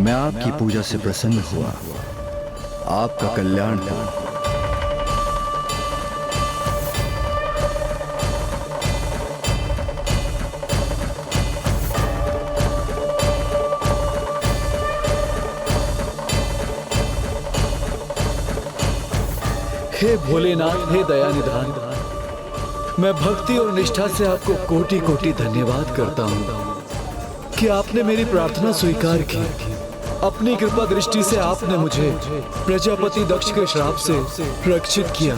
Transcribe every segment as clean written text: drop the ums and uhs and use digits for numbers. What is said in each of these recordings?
मैं आपकी पूजा से प्रसन्न हुआ। आपका कल्याण हो। हे भोलेनाथ, हे दयानिधान, मैं भक्ति और निष्ठा से आपको कोटि कोटि धन्यवाद करता हूँ कि आपने मेरी प्रार्थना स्वीकार की। अपनी कृपा दृष्टि से आपने मुझे प्रजापति दक्ष के श्राप से रक्षित किया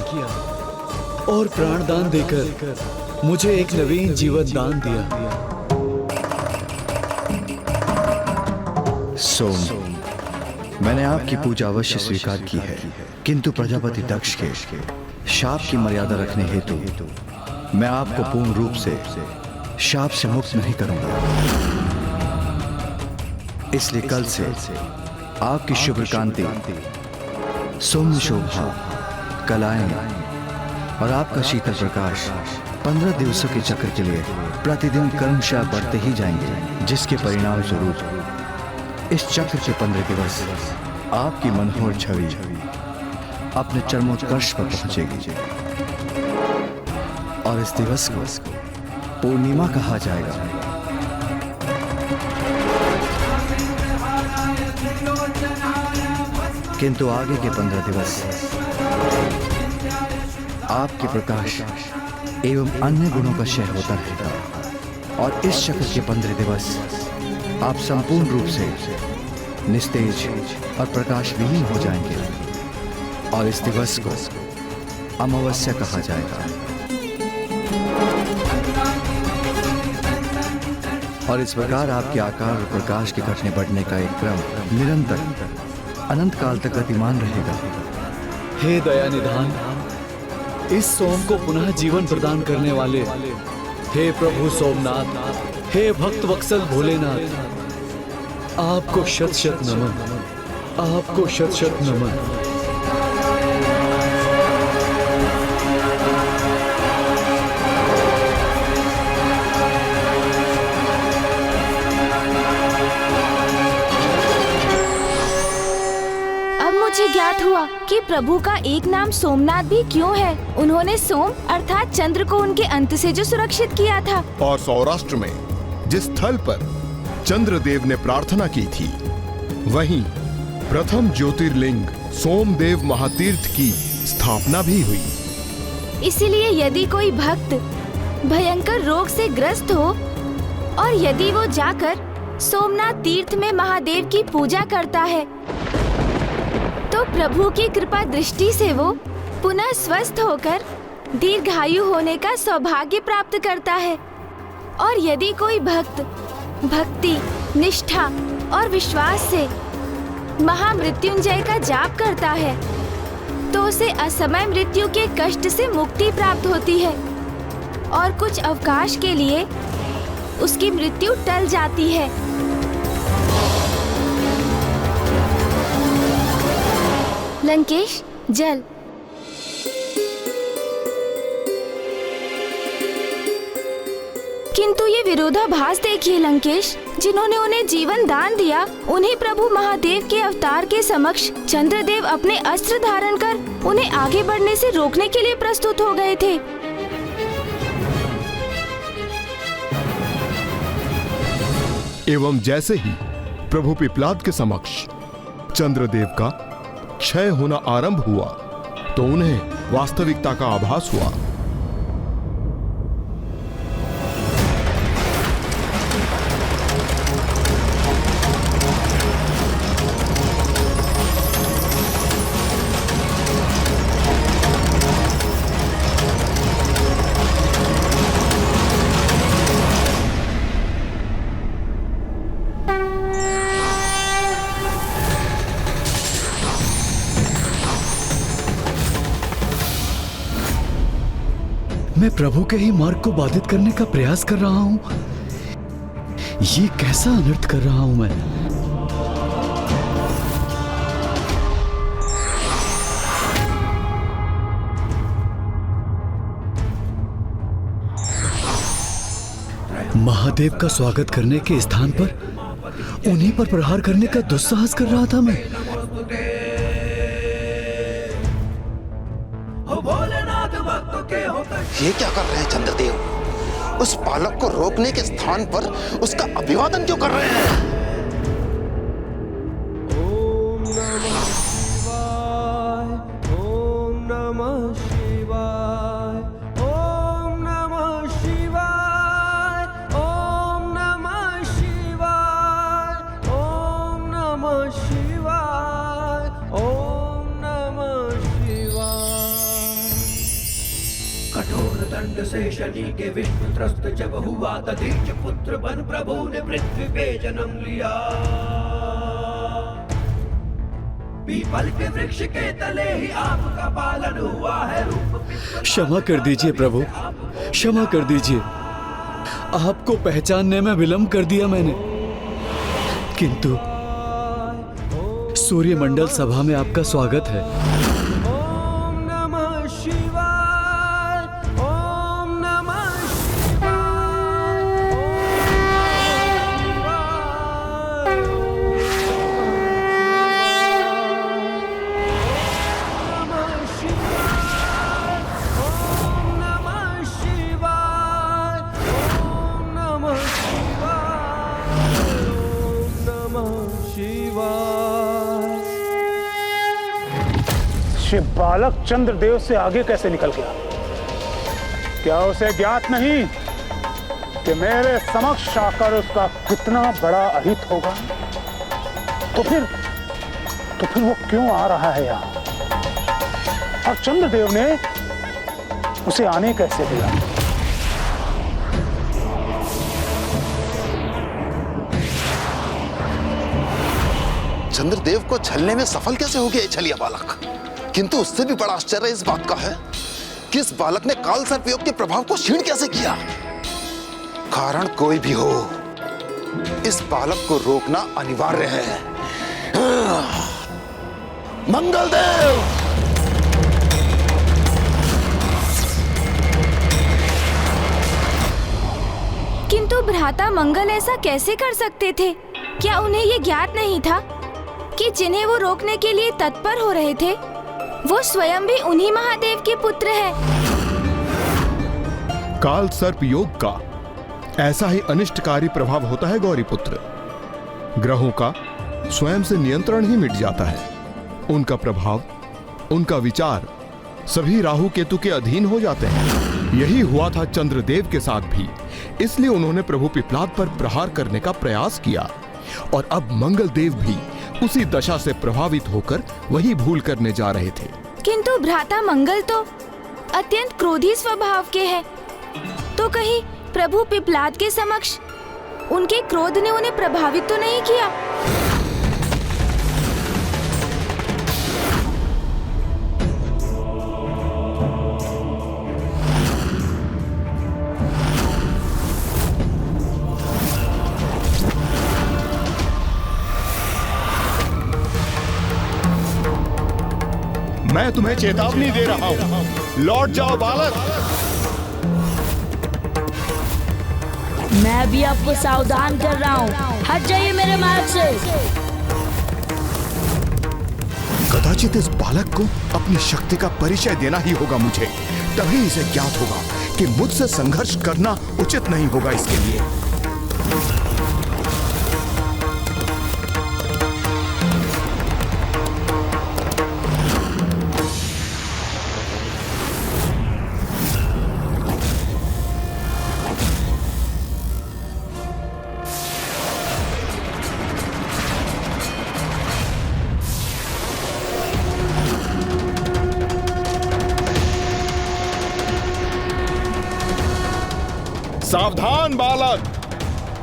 और प्राण दान देकर मुझे एक नवीन जीवन दान दिया। सोम, मैंने आपकी पूजा अवश्य स्वीकार की है, किंतु प्रजापति दक्ष के शाप की मर्यादा रखने हेतु मैं आपको पूर्ण रूप से शाप से मुक्त नहीं करूंगा। इसलिए कल से आपकी शुभ कांति, सौम्य शोभा, कलाएं और आपका शीतल प्रकाश 15 दिवसों के चक्र के लिए प्रतिदिन क्रमशः बढ़ते ही जाएंगे, जिसके परिणाम स्वरूप इस चक्र के 15 दिवस आपकी मनोहर छवि अपने चरमोत्कर्ष पर पहुंचेगी और इस दिवस को पूर्णिमा कहा जाएगा। किंतु आगे के 15 दिवस आपके प्रकाश एवं अन्य गुणों का क्षय होता रहेगा और इस चक्र के 15 दिवस आप संपूर्ण रूप से निस्तेज और प्रकाश विहीन हो जाएंगे और इस दिवस को अमावस्या कहा जाएगा। और इस प्रकार आपके आकार और प्रकाश के घटने बढ़ने का एक क्रम निरंतर अनंत काल तक गतिमान रहेगा। हे दयानिधान, इस सोम को पुनः जीवन प्रदान करने वाले हे प्रभु सोमनाथ, हे भक्त वत्सल भोलेनाथ, आपको शत शत नमन, आपको शत शत नमन। मुझे ज्ञात हुआ कि प्रभु का एक नाम सोमनाथ भी क्यों है। उन्होंने सोम अर्थात चंद्र को उनके अंत से जो सुरक्षित किया था। और सौराष्ट्र में जिस स्थल पर चंद्रदेव ने प्रार्थना की थी, वहीं प्रथम ज्योतिर्लिंग सोमदेव महातीर्थ की स्थापना भी हुई। इसलिए यदि कोई भक्त भयंकर रोग से ग्रस्त हो और यदि वो जाकर सोमनाथ तीर्थ में महादेव की पूजा करता है तो प्रभु की कृपा दृष्टि से वो पुनः स्वस्थ होकर दीर्घायु होने का सौभाग्य प्राप्त करता है। और यदि कोई भक्त भक्ति, निष्ठा और विश्वास से महामृत्युंजय का जाप करता है तो उसे असमय मृत्यु के कष्ट से मुक्ति प्राप्त होती है और कुछ अवकाश के लिए उसकी मृत्यु टल जाती है। लंकेश, जल। किंतु ये विरोधाभास देखिए लंकेश, जिन्होंने उन्हें जीवन दान दिया उन्हें प्रभु महादेव के अवतार के समक्ष चंद्रदेव अपने अस्त्र धारण कर उन्हें आगे बढ़ने से रोकने के लिए प्रस्तुत हो गए थे। एवं जैसे ही प्रभु पिपलाद के समक्ष चंद्रदेव का क्षय होना आरंभ हुआ तो उन्हें वास्तविकता का आभास हुआ। मैं प्रभु के ही मार्ग को बाधित करने का प्रयास कर रहा हूं। ये कैसा अनर्थ कर रहा हूं मैं? महादेव का स्वागत करने के स्थान पर उन्हीं पर प्रहार करने का दुस्साहस कर रहा था मैं। ये क्या कर रहे हैं चंद्रदेव? उस बालक को रोकने के स्थान पर उसका अभिवादन क्यों कर रहे हैं? से शनि के विष्णु त्रस्त जब हुआ दधीच पुत्र बन प्रभु ने पृथ्वी पे जन्म लिया। पीपल के वृक्ष के तले ही आपका पालन हुआ है। रूप क्षमा कर दीजिए प्रभु, क्षमा कर दीजिए। आपको पहचानने में विलंब कर दिया मैंने, किंतु सूर्यमंडल सभा में आपका स्वागत है। ये बालक चंद्रदेव से आगे कैसे निकल गया? क्या उसे ज्ञात नहीं कि मेरे समक्ष आकर उसका कितना बड़ा अहित होगा? तो फिर वो क्यों आ रहा है यहाँ? और चंद्रदेव ने उसे आने कैसे दिया? चंद्रदेव को छलने में सफल कैसे हो गया छलिया बालक? किंतु उससे भी बड़ा आश्चर्य इस बात का है कि इस बालक ने काल सर्पयोग के प्रभाव को क्षीण कैसे किया। कारण कोई भी हो, इस बालक को रोकना अनिवार्य है। मंगलदेव! किंतु भ्राता मंगल ऐसा कैसे कर सकते थे? क्या उन्हें ये ज्ञात नहीं था कि जिन्हें वो रोकने के लिए तत्पर हो रहे थे वो स्वयं भी उन्हीं महादेव के पुत्र है? काल सर्प योग का ऐसा ही अनिष्टकारी प्रभाव होता है गौरी पुत्र। ग्रहों का स्वयं से नियंत्रण ही मिट जाता है। उनका प्रभाव, उनका विचार सभी राहु केतु के अधीन हो जाते हैं। यही हुआ था चंद्रदेव के साथ भी। इसलिए उन्होंने प्रभु पिपलाद पर प्रहार करने का प्रयास किया और अब मंगलदेव भी उसी दशा से प्रभावित होकर वही भूल करने जा रहे थे। किंतु भ्राता मंगल तो अत्यंत क्रोधी स्वभाव के हैं, तो कहीं प्रभु पिपलाद के समक्ष उनके क्रोध ने उन्हें प्रभावित तो नहीं किया? मैं तुम्हें चेतावनी दे रहा हूं, लौट जाओ बालक। मैं भी आपको सावधान कर रहा हूँ, हट जाइए मेरे मार्ग से। कदाचित इस बालक को अपनी शक्ति का परिचय देना ही होगा मुझे, तभी इसे ज्ञात होगा कि मुझसे संघर्ष करना उचित नहीं होगा इसके लिए। सावधान बालक,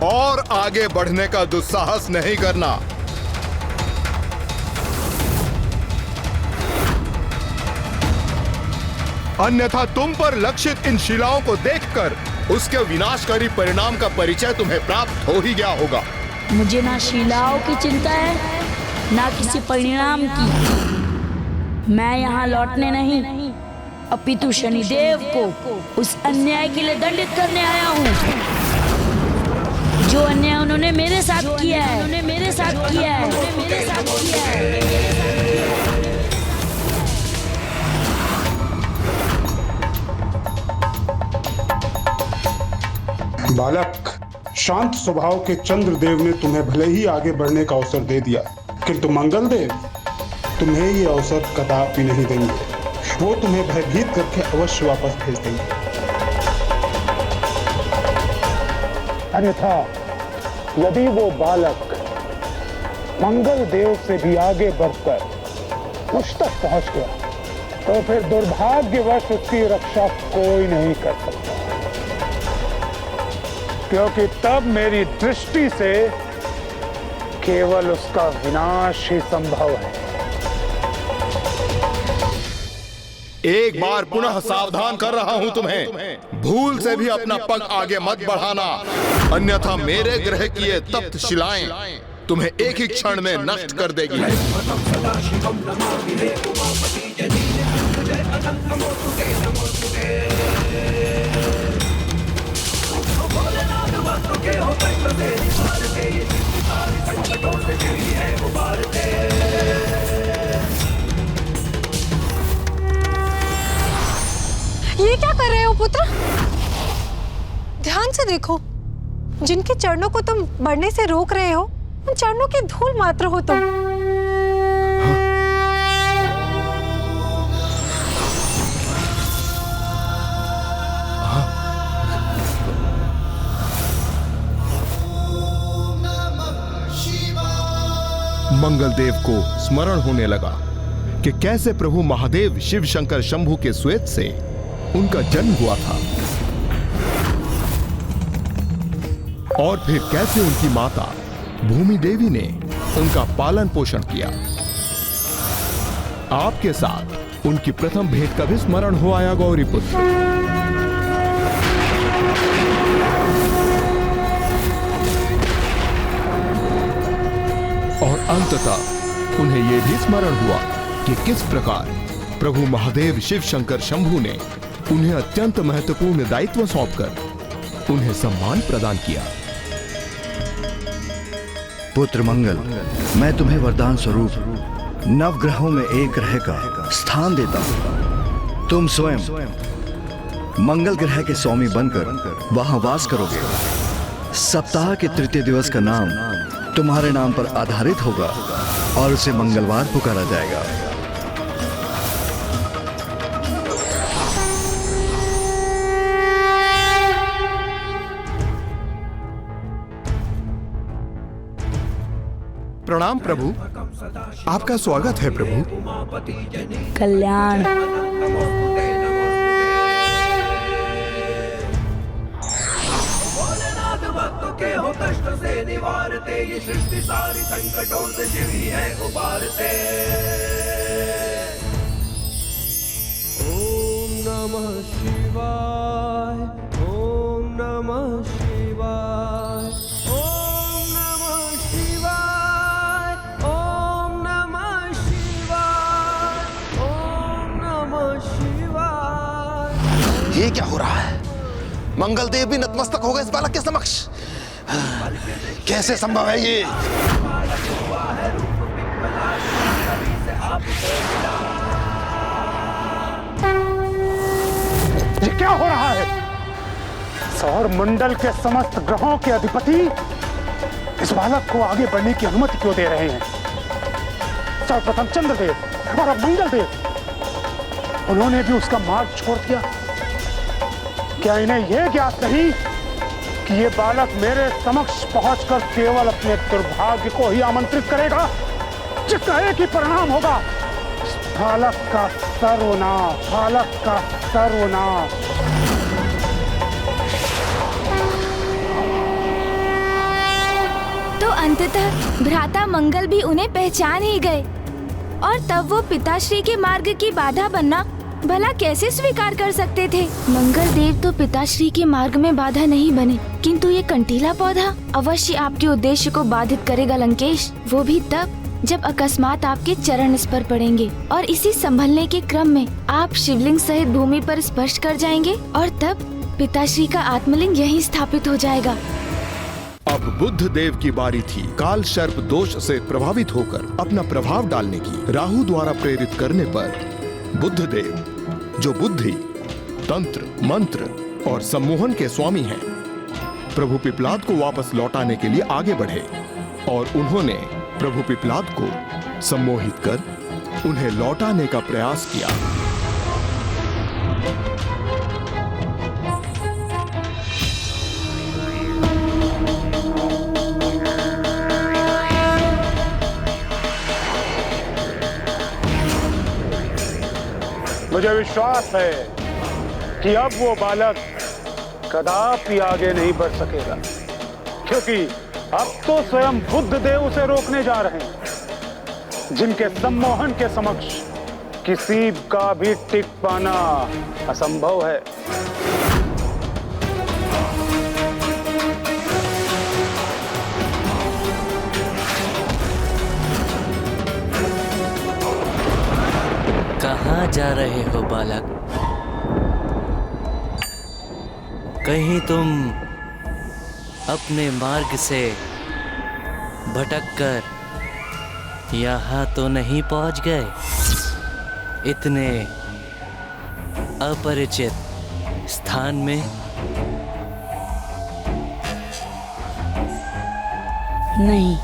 और आगे बढ़ने का दुस्साहस नहीं करना। अन्यथा तुम पर लक्षित इन शिलाओं को देखकर उसके विनाशकारी परिणाम का परिचय तुम्हें प्राप्त हो ही गया होगा। मुझे ना शिलाओं की चिंता है ना किसी परिणाम की। मैं यहाँ लौटने नहीं अपितु शनिदेव को उस अन्याय के लिए दंडित करने आया हूँ जो अन्याय उन्होंने मेरे साथ किया है, बालक, शांत स्वभाव के चंद्रदेव ने तुम्हें भले ही आगे बढ़ने का अवसर दे दिया, किंतु मंगलदेव तुम्हें ये अवसर कदापि नहीं देंगे। वो तुम्हें भयभीत करके अवश्य वापस भेज देंगे। अन्यथा यदि वो बालक मंगलदेव से भी आगे बढ़कर मुझ तक पहुंच गया, तो फिर दुर्भाग्यवश उसकी रक्षा कोई नहीं कर सकता, क्योंकि तब मेरी दृष्टि से केवल उसका विनाश ही संभव है। एक बार पुनः सावधान कर रहा हूं तुम्हें, भूल से भी अपना पग आगे मत बढ़ाना, अन्यथा मेरे ग्रह की ये तप्त शिलाएं तुम्हें एक ही क्षण में नष्ट कर देगी। ये क्या कर रहे हो पुत्र? ध्यान से देखो, जिनके चरणों को तुम बढ़ने से रोक रहे हो, उन चरणों की धूल मात्र हो तुम। मंगलदेव को स्मरण होने लगा कि कैसे प्रभु महादेव शिव शंकर शंभु के श्वेत से उनका जन्म हुआ था, और फिर कैसे उनकी माता भूमि देवी ने उनका पालन पोषण किया। आपके साथ उनकी प्रथम भेंट का भी स्मरण हो आया गौरी पुत्र। और अंततः उन्हें यह भी स्मरण हुआ कि किस प्रकार प्रभु महादेव शिव शंकर शंभु ने उन्हें अत्यंत महत्वपूर्ण दायित्व सौंपकर उन्हें सम्मान प्रदान किया। पुत्र मंगल, मैं तुम्हें वरदान स्वरूप नवग्रहों में एक ग्रह का स्थान देता हूं। तुम स्वयं मंगल ग्रह के स्वामी बनकर वहां वास करोगे। सप्ताह के तृतीय दिवस का नाम तुम्हारे नाम पर आधारित होगा और उसे मंगलवार पुकारा जाएगा। प्रणाम प्रभु, आपका स्वागत है प्रभु। कल्याण। के हो कष्ट से निवारते, ये सृष्टि सारी संकटों से शिव ही है उबारते। ओम नमः शिवाय, ओम नमः शिवाय, ओम नमः शिवाय, ओम नमः शिवाय, ओम नमः शिवाय। ये क्या हो रहा है? मंगलदेव भी नतमस्तक हो गए इस बालक के समक्ष। कैसे संभव है ये? ये क्या हो रहा है? सौर मंडल के समस्त ग्रहों के अधिपति इस बालक को आगे बढ़ने की अनुमति क्यों दे रहे हैं? सर्वप्रथम चंद्रदेव और अब मंगलदेव, उन्होंने भी उसका मार्ग छोड़ दिया। क्या इन्हें यह ज्ञात नहीं कि ये बालक मेरे समक्ष पहुंचकर केवल अपने दुर्भाग्य को ही आमंत्रित करेगा, जिसका एक ही परिणाम होगा, बालक का सर्वनाश, बालक का सर्वनाश। तो अंततः भ्राता मंगल भी उन्हें पहचान ही गए, और तब वो पिताश्री के मार्ग की बाधा बनना भला कैसे स्वीकार कर सकते थे? मंगल देव तो पिताश्री के मार्ग में बाधा नहीं बने, किंतु ये कंटीला पौधा अवश्य आपके उद्देश्य को बाधित करेगा लंकेश। वो भी तब जब अकस्मात आपके चरण इस पर पड़ेंगे, और इसी संभलने के क्रम में आप शिवलिंग सहित भूमि पर स्पर्श कर जाएंगे, और तब पिताश्री का आत्मलिंग यहीं स्थापित हो जाएगा। अब बुद्ध देव की बारी थी काल सर्प दोष से प्रभावित होकर अपना प्रभाव डालने की। राहु द्वारा प्रेरित करने पर बुद्ध देव, जो बुद्धि, तंत्र, मंत्र और सम्मोहन के स्वामी हैं, प्रभु पिप्लाद को वापस लौटाने के लिए आगे बढ़े और उन्होंने प्रभु पिप्लाद को सम्मोहित कर उन्हें लौटाने का प्रयास किया। मुझे विश्वास है कि अब वो बालक कदापि आगे नहीं बढ़ सकेगा, क्योंकि अब तो स्वयं बुद्ध देव उसे रोकने जा रहे हैं, जिनके सम्मोहन के समक्ष किसी का भी टिक पाना असंभव है। कहाँ जा रहे हो बालक? कहीं तुम अपने मार्ग से भटककर यहाँ तो नहीं पहुँच गए? इतने अपरिचित स्थान में? नहीं,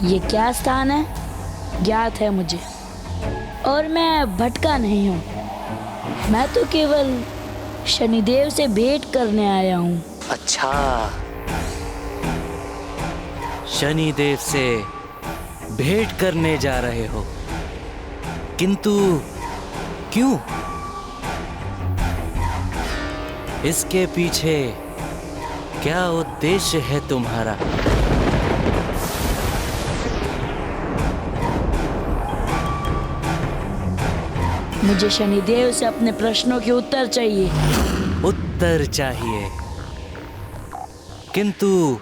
ये क्या स्थान है ज्ञात है मुझे, और मैं भटका नहीं हूँ। मैं तो केवल शनिदेव से भेंट करने आया हूँ। अच्छा, शनिदेव से भेंट करने जा रहे हो, किंतु क्यों? इसके पीछे क्या उद्देश्य है तुम्हारा? मुझे शनिदेव से अपने प्रश्नों के उत्तर चाहिए। उत्तर चाहिए, किंतु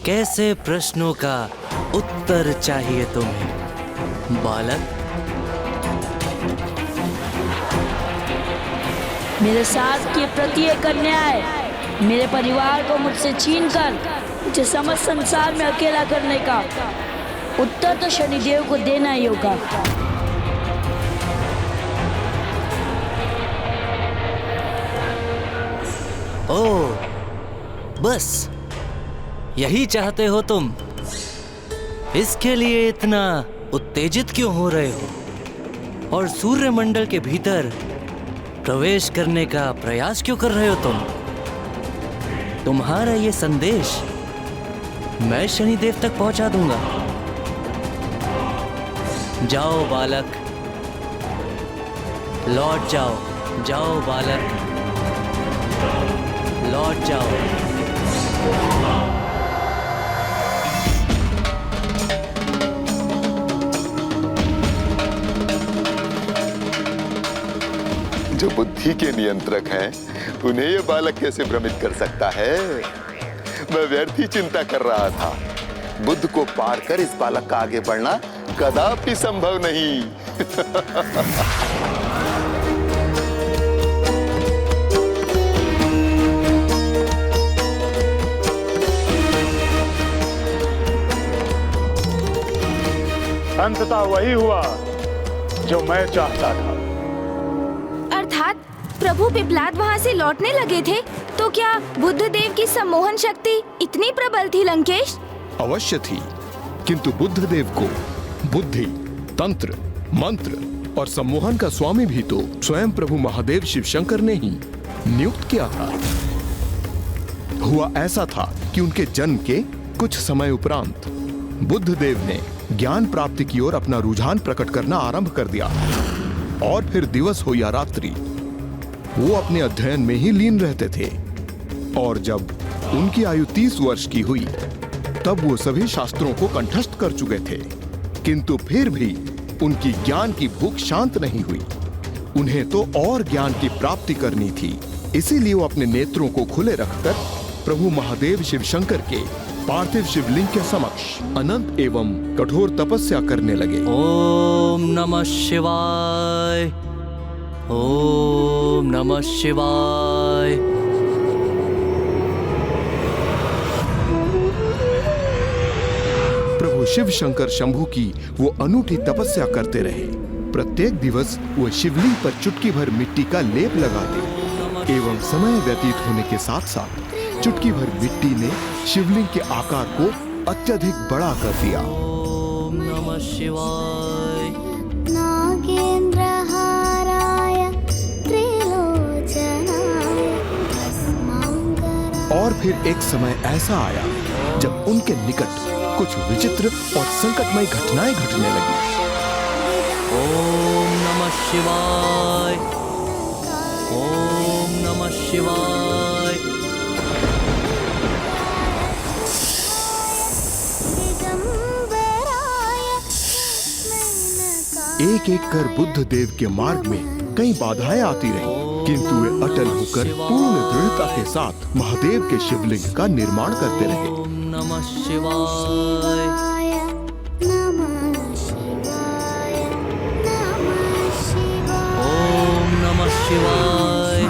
कैसे प्रश्नों का उत्तर चाहिए तुम्हें बालक? मेरे साथ के प्रति एक अन्याय, मेरे परिवार को मुझसे छीनकर मुझे समस्त संसार में अकेला करने का उत्तर तो शनिदेव को देना ही होगा। ओह, बस यही चाहते हो तुम? इसके लिए इतना उत्तेजित क्यों हो रहे हो और सूर्यमंडल के भीतर प्रवेश करने का प्रयास क्यों कर रहे हो तुम? तुम्हारा ये संदेश मैं शनिदेव तक पहुंचा दूंगा। जाओ बालक, लौट जाओ। जाओ बालक, लौट जाओ। जो बुद्धि के नियंत्रक हैं, उन्हें ये बालक कैसे भ्रमित कर सकता है? मैं व्यर्थ ही चिंता कर रहा था। बुद्ध को पार कर इस बालक का आगे बढ़ना कदापि संभव नहीं। अंततः वही हुआ जो मैं चाहता था। अर्थात प्रभु पिप्लाद वहाँ से लौटने लगे थे, तो क्या बुद्ध देव की सम्मोहन शक्ति इतनी प्रबल थी लंकेश? अवश्य थी, किंतु बुद्ध देव को बुद्धि, तंत्र, मंत्र और सम्मोहन का स्वामी भी तो स्वयं प्रभु महादेव शिव शंकर ने ही नियुक्त किया था। हुआ ऐसा था कि उनके जन्म के कुछ समय उपरांत बुद्ध देव ने ज्ञान प्राप्ति की ओर अपना रुझान प्रकट करना आरंभ कर दिया, और फिर दिवस हो या रात्रि वो अपने अध्ययन में ही लीन रहते थे। और जब उनकी आयु 30 वर्ष की हुई, तब वो सभी शास्त्रों को कंठस्थ कर चुके थे, किंतु फिर भी उनकी ज्ञान की भूख शांत नहीं हुई। उन्हें तो और ज्ञान की प्राप्ति करनी थी, इसीलिए वो अपने नेत्रों को खुले रखकर प्रभु महादेव शिव शंकर के पार्थिव शिवलिंग के समक्ष अनंत एवं कठोर तपस्या करने लगे। ओम नमः शिवाय, ओम नमः शिवाय। शिव शंकर शंभू की वो अनूठी तपस्या करते रहे। प्रत्येक दिवस वो शिवलिंग पर चुटकी भर मिट्टी का लेप लगाते एवं समय व्यतीत होने के साथ साथ चुटकी भर मिट्टी ने शिवलिंग के आकार को अत्यधिक बड़ा कर दिया। ओम नमः शिवाय। और फिर एक समय ऐसा आया जब उनके निकट कुछ विचित्र और संकटमय घटनाएं घटने लगी। ओम नमः शिवाय। ओम नमः शिवाय। एक एक कर बुद्ध देव के मार्ग में कई बाधाएं आती रही, किंतु वे अटल होकर पूर्ण दृढ़ता के साथ महादेव के शिवलिंग का निर्माण करते रहे। ओम नमः शिवाय। ओम नमः शिवाय।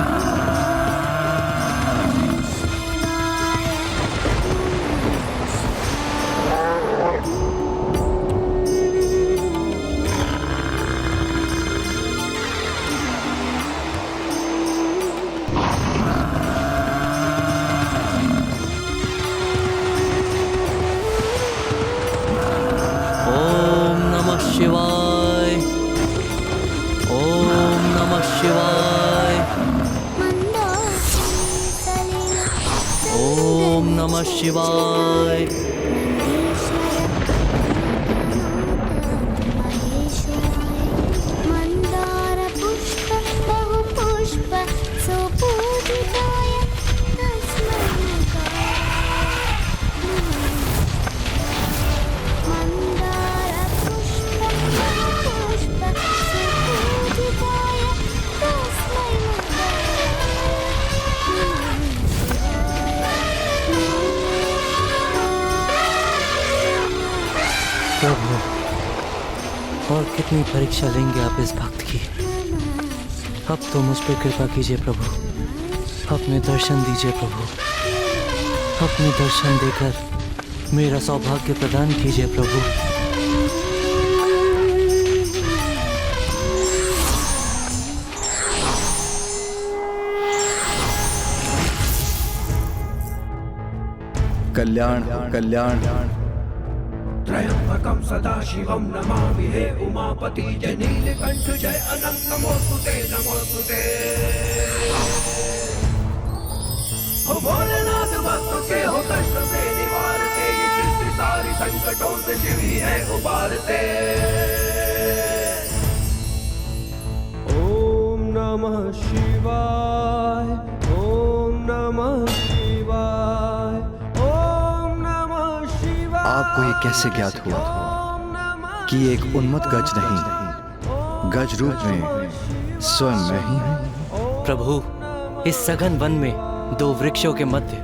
ओम नमः शिवाय। ओम नमः शिवाय। ओम नमः शिवाय। प्रभु, और कितनी परीक्षा लेंगे आप इस भक्त की। अब तो मुझ पर कृपा कीजिए प्रभु, अपने दर्शन दीजिए प्रभु, अपने दर्शन देकर मेरा सौभाग्य प्रदान कीजिए प्रभु। कल्याण कल्याण त्र्यंबकं सदाशिवं नमामि हे उमापति जय नीलकंठ जय अनंत नमोस्तुते नमोस्तुते। हो भोलेनाथ भक्तों के हो कष्ट से निवारते, ये सृष्टि सारी संकटों से शिव ही है उबारते। ओम नमः शिवाय। ओम नमः शिवाय। ओम नमः शिवाय। आपको ये कैसे ज्ञात हुआ कि ये एक उन्मत्त गज नहीं, गज रूप में स्वयं मैं ही हूँ? प्रभु, इस सघन वन में दो वृक्षों के मध्य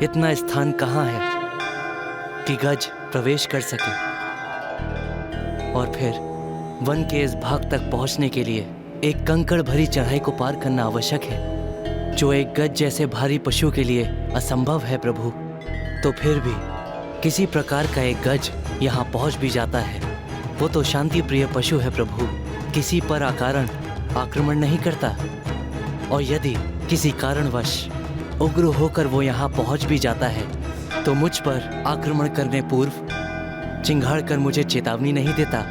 इतना स्थान कहाँ है कि गज प्रवेश कर सके? और फिर वन के इस भाग तक पहुंचने के लिए एक कंकड़ भरी चढ़ाई को पार करना आवश्यक है, जो एक गज जैसे भारी पशु के लिए असंभव है प्रभु। तो फिर भी किसी प्रकार का एक गज यहाँ पहुँच भी जाता है। वो तो शांति प्रिय पशु है प्रभु, किसी पर अकारण आक्रमण नहीं करता। और यदि किसी कारणवश उग्र होकर वो यहाँ पहुँच भी जाता है तो मुझ पर आक्रमण करने पूर्व चिंगाड़ कर मुझे चेतावनी नहीं देता,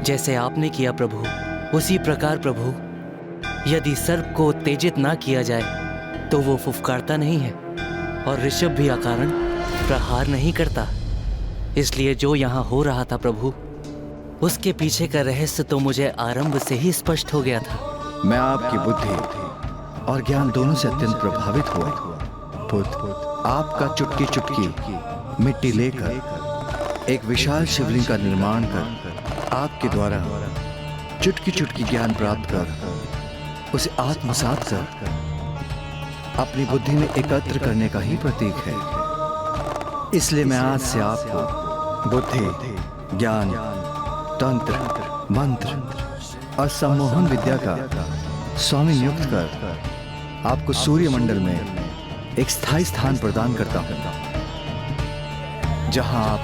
जैसे आपने किया प्रभु। उसी प्रकार प्रभु, यदि सर्प को उत्तेजित ना किया जाए तो वो फुफकारता नहीं है और ऋषभ भी अकारण प्रहार नहीं करता। इसलिए जो यहाँ हो रहा था प्रभु, उसके पीछे का रहस्य तो मुझे आरंभ से ही स्पष्ट हो गया था। मैं आपकी बुद्धि और ज्ञान दोनों से अत्यंत प्रभावित हुआ। पुत्र, आपका चुटकी चुटकी मिट्टी लेकर एक विशाल शिवलिंग का निर्माण कर आपके द्वारा चुटकी चुटकी ज्ञान प्राप्त कर उसे आत्मसात कर अपनी बुद्धि में एकत्र करने का ही प्रतीक है। इसलिए मैं आज से आपको बुद्धि, ज्ञान, तंत्र, मंत्र और सम्मोहन विद्या का स्वामी नियुक्त कर आपको सूर्य मंडल में एक स्थायी स्थान प्रदान करता हूं, जहां आप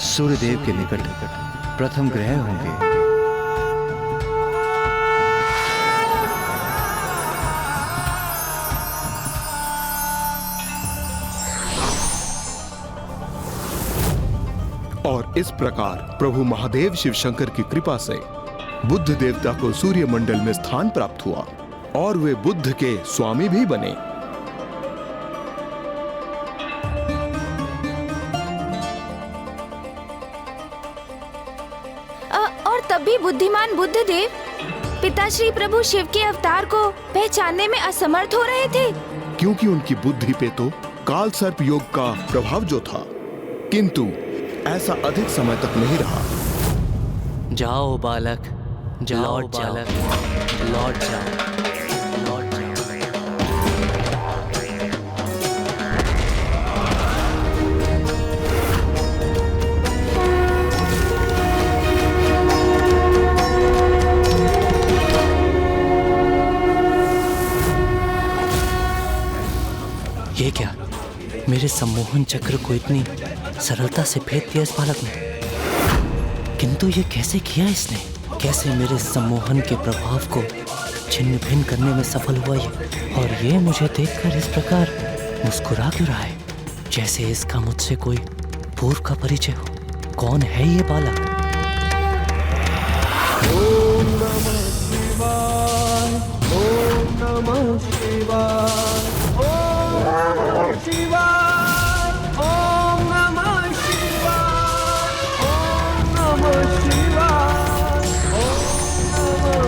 सूर्यदेव के निकट प्रथम ग्रह होंगे। और इस प्रकार प्रभु महादेव शिव शंकर की कृपा से बुद्ध देवता को सूर्य मंडल में स्थान प्राप्त हुआ और वे बुद्ध के स्वामी भी बने। और तब भी बुद्धिमान बुद्ध देव पिताश्री प्रभु शिव के अवतार को पहचानने में असमर्थ हो रहे थे, क्योंकि उनकी बुद्धि पे तो काल सर्प योग का प्रभाव जो था, किंतु ऐसा अधिक समय तक नहीं रहा। जाओ बालक, जाओ बालक, लौट जाओ, लौट जाओ। ये क्या? मेरे सम्मोहन चक्र को इतनी सरलता से भेद दिया इस बालक ने। किंतु ये कैसे किया इसने? कैसे मेरे सम्मोहन के प्रभाव को छिन्न भिन्न करने में सफल हुआ ये? और ये मुझे देखकर इस प्रकार मुस्कुरा क्यों रहा है, जैसे इसका मुझसे कोई पूर्व का परिचय हो। कौन है ये बालक? ओम नमः शिवाय, ओम नमः शिवाय, ओम नमः शिवाय, ओम नमः शिवाय, ओम नमः शिवाय, ओम नमः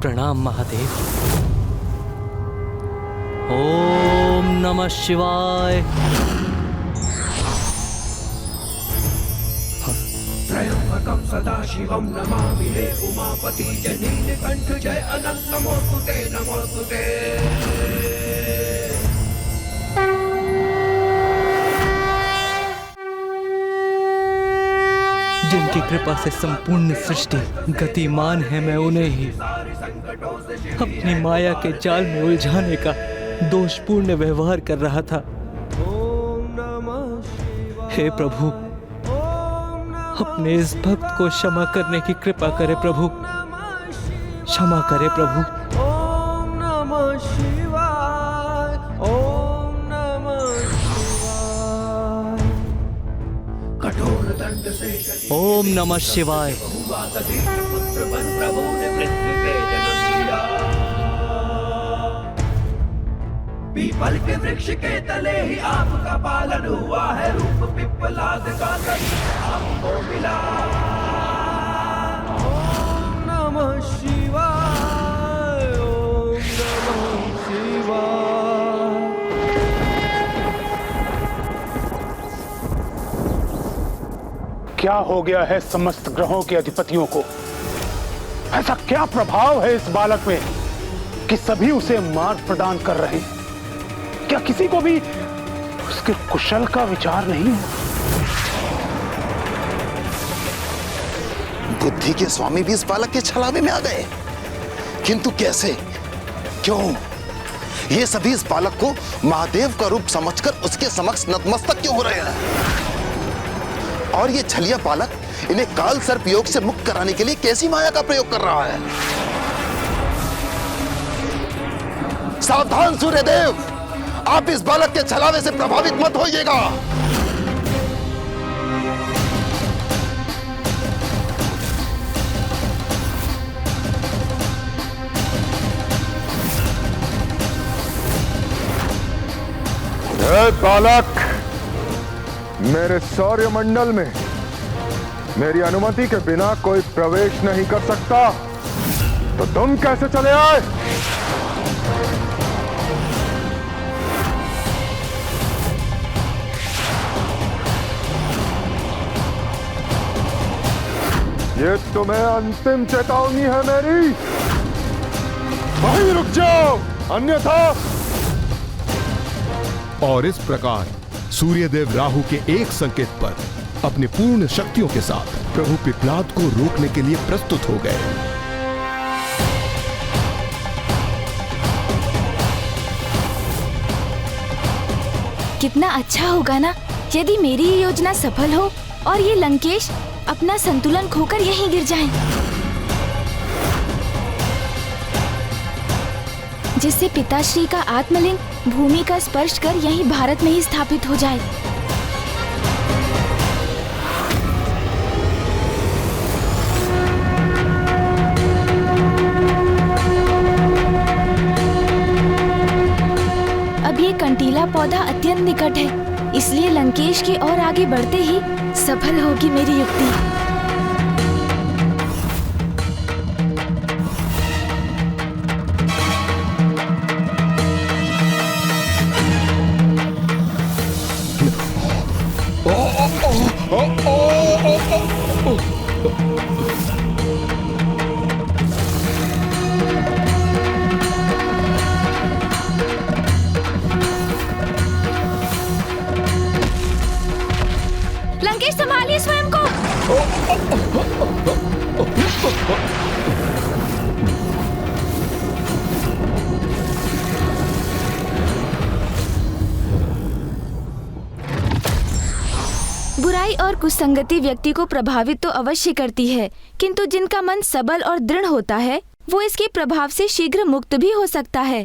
प्रणाम महादेव। ओम नमः शिवाय। त्र्यंबकं सदाशिवं नमामि हे उमापति जनीलकंठ जय अनंत नमोस्तुते नमोस्तुते। जिनकी कृपा से संपूर्ण सृष्टि गतिमान है, मैं उन्हें ही अपनी माया के जाल में उलझाने का दोषपूर्ण व्यवहार कर रहा था। हे प्रभु, अपने इस भक्त को क्षमा करने की कृपा करे प्रभु, क्षमा करे प्रभु। ओम नमः शिवाय, ओम नमः शिवाय। कठोर दंड से ओम नमः शिवाय। पुत्र बन प्रभु ने पृथ्वी पे जन्म लिया। पीपल के वृक्ष के तले ही आपका पालन हुआ है, रूप पिप्पलाद का आपको मिला। ओम नमः शिवाय, ओम नमः शिवाय। क्या हो गया है समस्त ग्रहों के अधिपतियों को? ऐसा क्या प्रभाव है इस बालक में कि सभी उसे मार्ग प्रदान कर रहे हैं? क्या किसी को भी उसके कुशल का विचार नहीं है? बुद्धि के स्वामी भी इस बालक के छलावे में आ गए, किंतु कैसे, क्यों? ये सभी इस बालक को महादेव का रूप समझकर उसके समक्ष नतमस्तक क्यों हो रहे हैं? और ये छलिया बालक इन्हें काल सर्प योग से मुक्त कराने के लिए कैसी माया का प्रयोग कर रहा है? सावधान सूर्यदेव, आप इस बालक के छलावे से प्रभावित मत होइएगा। बालक, मेरे सौर्यमंडल में मेरी अनुमति के बिना कोई प्रवेश नहीं कर सकता, तो तुम कैसे चले आए? ये तुम्हें अंतिम चेतावनी है मेरी, वहीं रुक जाओ, अन्यथा। और इस प्रकार सूर्यदेव राहु के एक संकेत पर अपनी पूर्ण शक्तियों के साथ प्रभु पिप्लाद को रोकने के लिए प्रस्तुत हो गए। कितना अच्छा होगा ना यदि मेरी ये योजना सफल हो और ये लंकेश अपना संतुलन खोकर यहीं गिर जाएं, जिससे पिताश्री का आत्मलिंग भूमि का स्पर्श कर यहीं भारत में ही स्थापित हो जाए। अब ये कंटीला पौधा अत्यंत निकट है, इसलिए लंकेश की ओर आगे बढ़ते ही सफल होगी मेरी युक्ति। लंकेश संभालिए स्वयं को। बुराई और कुसंगति व्यक्ति को प्रभावित तो अवश्य करती है, किंतु जिनका मन सबल और दृढ़ होता है वो इसके प्रभाव से शीघ्र मुक्त भी हो सकता है।